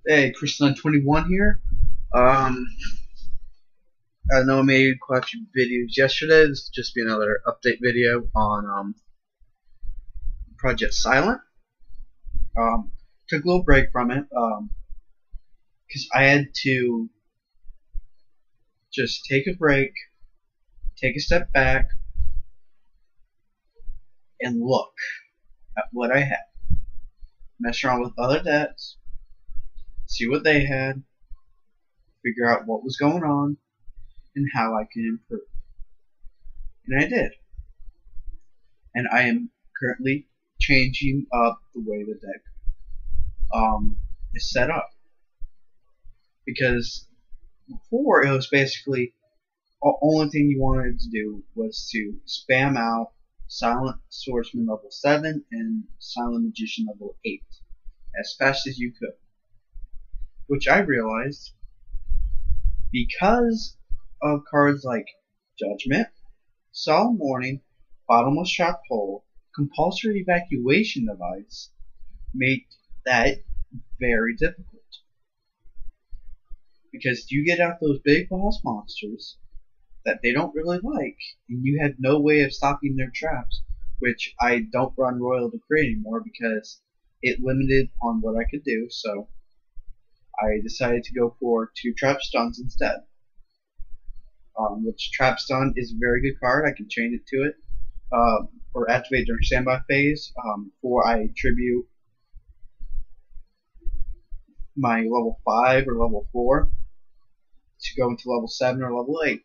Hey, Chris921 here. Um, I know I made quite a few videos yesterday. This will just be another update video on Project Silent. Um, took a little break from it because I had to just take a break, take a step back, and look at what I had. Mess around with other decks, see what they had, figure out what was going on, and how I can improve. And I did. And I am currently changing up the way the deck is set up. Because before it was basically the only thing you wanted to do was to spam out Silent Swordsman level 7 and Silent Magician level 8 as fast as you could. Which I realized, because of cards like Judgment, Solemn Warning, Bottomless Trap Hole, Compulsory Evacuation Device, made that very difficult. Because you get out those big boss monsters that they don't really like, and you had no way of stopping their traps, which I don't run Royal Decree anymore because it limited on what I could do, so I decided to go for 2 trap stuns instead. Which trap stun is a very good card. I can chain it to it, or activate during standby phase, before I tribute my level 5 or level 4 to go into level 7 or level 8.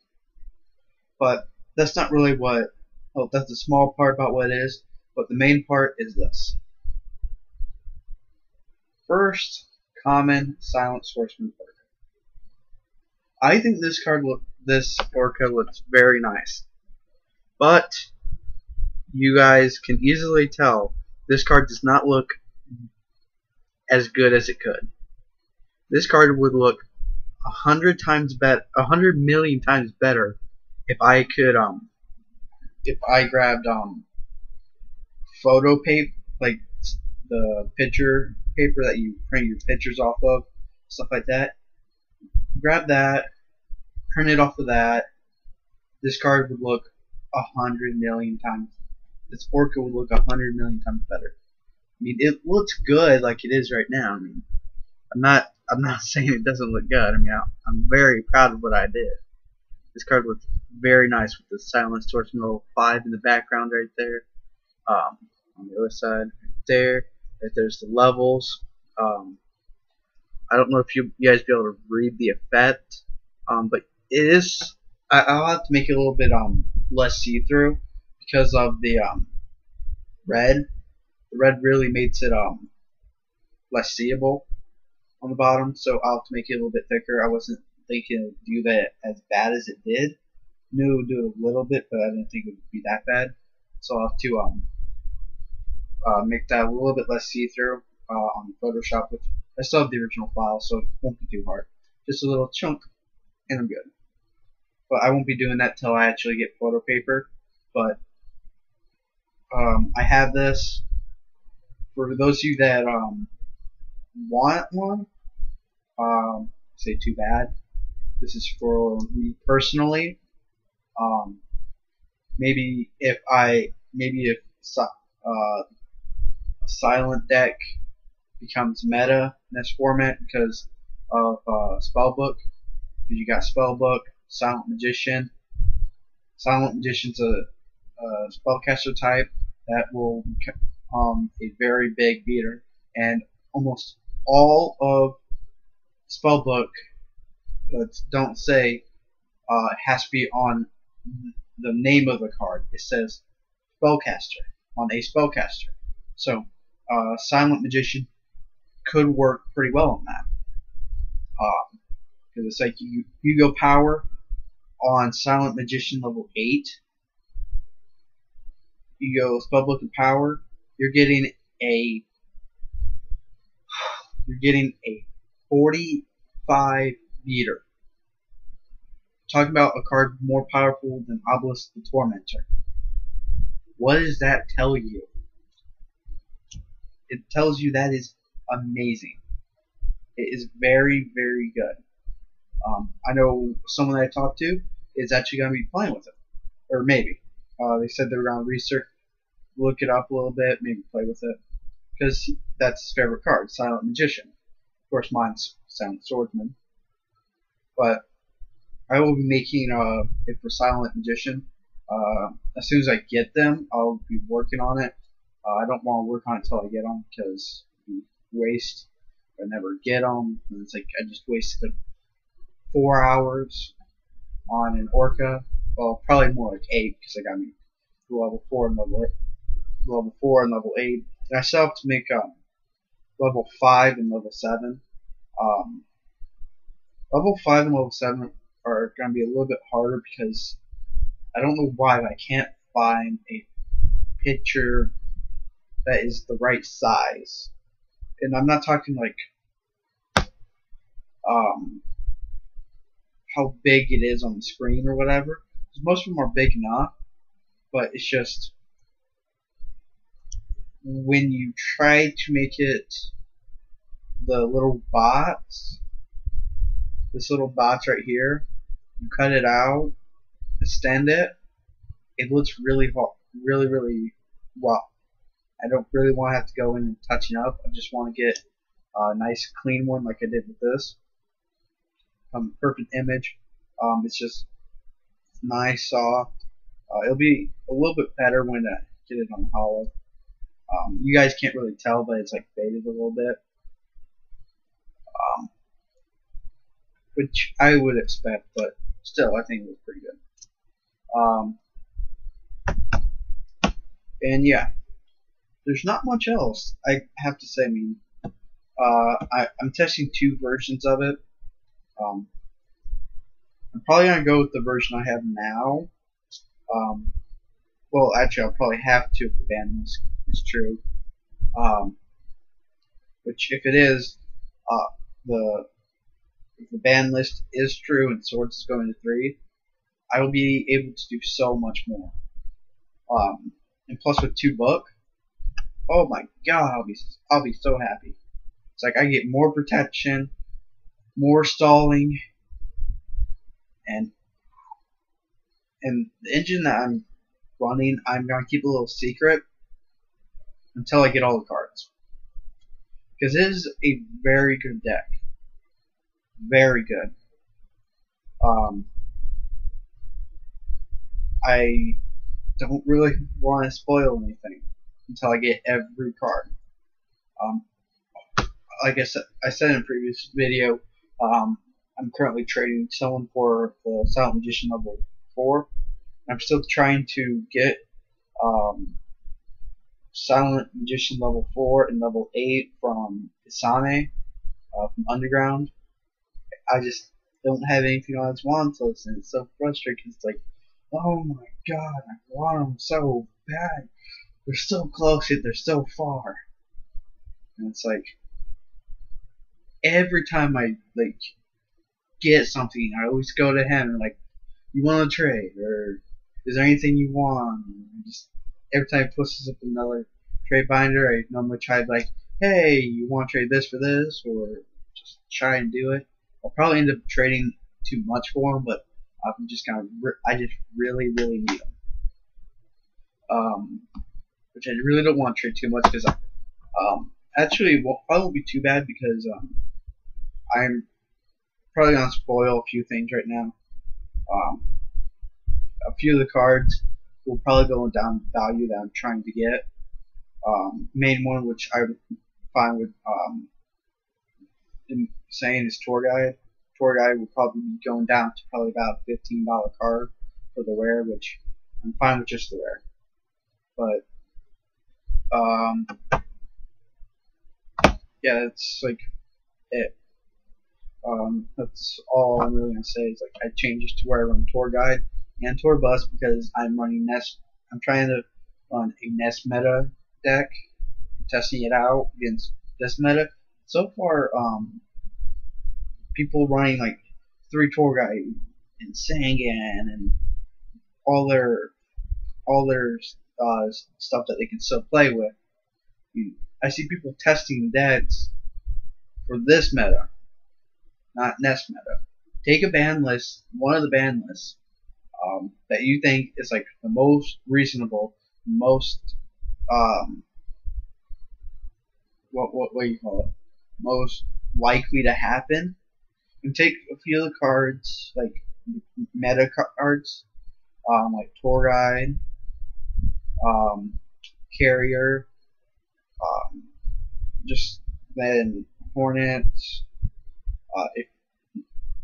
But that's not really what, well, that's a small part about what it is, but the main part is this. First, common Silent Swordsman Orca. I think this Orca looks very nice, but you guys can easily tell this card does not look as good as it could. This card would look 100 million times better if I could if I grabbed photo paper, like the picture paper that you print your pictures off of, stuff like that. Grab that, print it off of that. This card would look 100 million times. This Orca would look 100 million times better. I mean, it looks good like it is right now. I mean, I'm not saying it doesn't look good. I mean, I'm very proud of what I did. This card looks very nice with the Silent Swordsman level 5 in the background right there. On the other side, right there. Right there's the levels. I don't know if you guys be able to read the effect, but it is. I'll have to make it a little bit less see-through because of the red. The red really makes it less seeable on the bottom, so I'll have to make it a little bit thicker. I wasn't thinking it would do that as bad as it did. Knew it would do it a little bit, but I didn't think it would be that bad. So I'll have to make that a little bit less see-through on Photoshop, which I still have the original file, so it won't be too hard. Just a little chunk, and I'm good. But I won't be doing that till I actually get photo paper. But I have this for those of you that want one. Say too bad. This is for me personally. Um, maybe if a silent deck becomes meta in this format because of Spellbook, because you got Spellbook, Silent Magician. Silent Magician's a spellcaster type that will become a very big beater, and almost all of Spellbook, don't say has to be on the name of the card. It says spellcaster on a spellcaster. So Silent Magician could work pretty well on that. Because it's like you go power on Silent Magician level 8. You go Spellbook and power. You're getting a 45 beater. Talking about a card more powerful than Obelisk the Tormentor. What does that tell you? It tells you that is amazing. It is very, very good. I know someone that I talked to is actually going to be playing with it, or maybe. They said they were going to research, look it up a little bit, maybe play with it, because that's his favorite card, Silent Magician. Of course, mine's Silent Swordsman, but I will be making it for Silent Magician. As soon as I get them, I'll be working on it. I don't want to work on it until I get them because waste. If I never get them, and it's like I just wasted like 4 hours on an Orca. Well, probably more like 8 because I got me to level 4 and level 4 and level 8. And I still have to make level 5 and level 7. Um, level 5 and level 7 are going to be a little bit harder because I don't know why, but I can't find a picture that is the right size. And I'm not talking like how big it is on the screen or whatever. Because most of them are big enough, but it's just when you try to make it the little bots, this little bots right here, you cut it out, extend it, it looks really really rough. I don't really want to have to go in and touching up. I just want to get a nice clean one like I did with this. Perfect image. It's just nice, soft. It'll be a little bit better when I get it on hollow. You guys can't really tell, but it's like faded a little bit. Which I would expect, but still, I think it was pretty good. And yeah, there's not much else I have to say. I mean, I'm testing 2 versions of it. I'm probably gonna go with the version I have now. Well, actually, I'll probably have to if the ban list is true. Which, if it is, if the ban list is true and Swords is going to 3, I will be able to do so much more. And plus with 2 book, oh my god, I'll be so happy. It's like I get more protection, more stalling, and the engine that I'm running, I'm gonna keep a little secret until I get all the cards, because it is a very good deck, very good. I don't really want to spoil anything until I get every card. Like I said in a previous video, I'm currently trading someone for the Silent Magician level 4. I'm still trying to get Silent Magician level 4 and level 8 from Isane, from Underground. I just don't have anything on its wants list, and it's so frustrating. It's like, oh my god, I want them so bad. They're so close yet they're so far. And it's like, every time I like get something, I always go to him and like, you want to trade, or is there anything you want? And just every time he pushes up another trade binder, I normally try to like, hey, you want to trade this for this, or just try and do it. I'll probably end up trading too much for him, but I'm just kind of I just really need him. Which I really don't want to trade too much because actually probably won't be too bad because I'm probably gonna spoil a few things right now. A few of the cards will probably go down in value that I'm trying to get. Main one which I would find with insane is Tour Guide. Tour Guide will probably be going down to probably about a $15 card for the rare, which I'm fine with just the rare. But yeah, that's like it. That's all I'm really gonna say. Is like I changed to where I run Tour Guide and Tour Bus because I'm running Nest. I'm trying to run a Nest meta deck, testing it out against this meta. So far, people running like 3 Tour Guide and Sangan and all their stuff that they can still play with. I see people testing decks for this meta not nest meta. Take a ban list, one of the ban lists that you think is like the most reasonable, most what do you call it? Most likely to happen. And take a few of the cards, like meta cards, like tour guide, carrier, just then hornets. If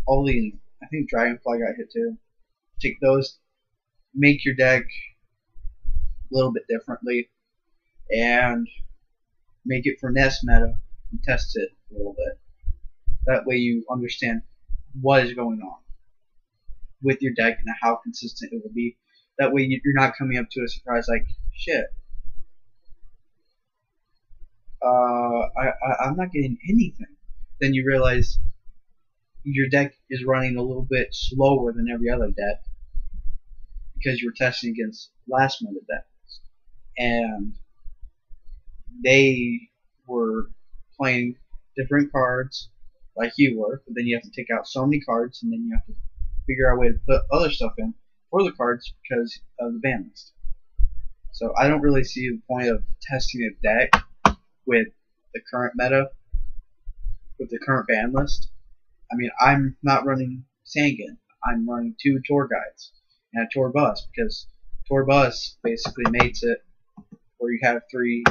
all the I think dragonfly got hit too. Take those, make your deck a little bit differently, and make it for nest meta and test it a little bit. That way you understand what is going on with your deck and how consistent it will be. That way you're not coming up to a surprise like, shit, I'm not getting anything. Then you realize your deck is running a little bit slower than every other deck because you're testing against last meta decks. And they were playing different cards like you were, but then you have to take out so many cards, and then you have to figure out a way to put other stuff in for the cards because of the ban list. So I don't really see the point of testing a deck with the current meta, with the current ban list. I mean, I'm not running Sangan. I'm running 2 tour guides and a tour bus because tour bus basically makes it where you have 3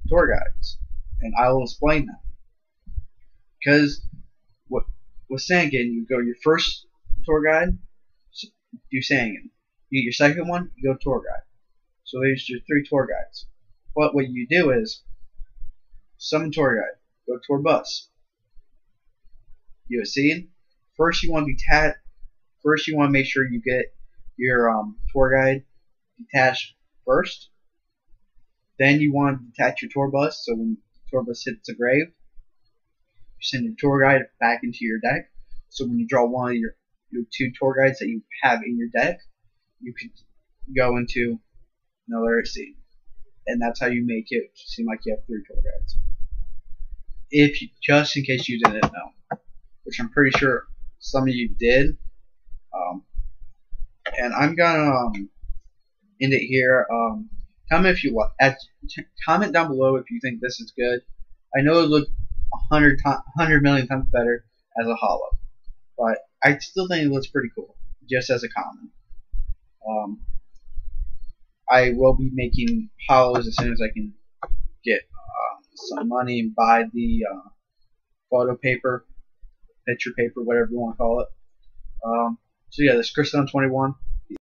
tour guides, and I will explain that. Because with Sangan, you go your first tour guide, do Sangan. You get your second one, you go tour guide. So there's your 3 tour guides. But what you do is summon tour guide, go tour bus. You see, first you want to detach. First you want to make sure you get your tour guide detached first. Then you want to detach your tour bus, so when the tour bus hits the grave, you send your tour guide back into your deck. So when you draw one of your 2 tour guides that you have in your deck, you can go into another scene. And that's how you make it seem like you have 3 tour guides. Just in case you didn't know, which I'm pretty sure some of you did. And I'm gonna end it here. Comment down below if you think this is good. I know it looked 100 million times better as a hollow, but I still think it looks pretty cool just as a common. I will be making hollows as soon as I can get some money and buy the photo paper, picture paper, whatever you want to call it. So yeah, this is Chris on 21.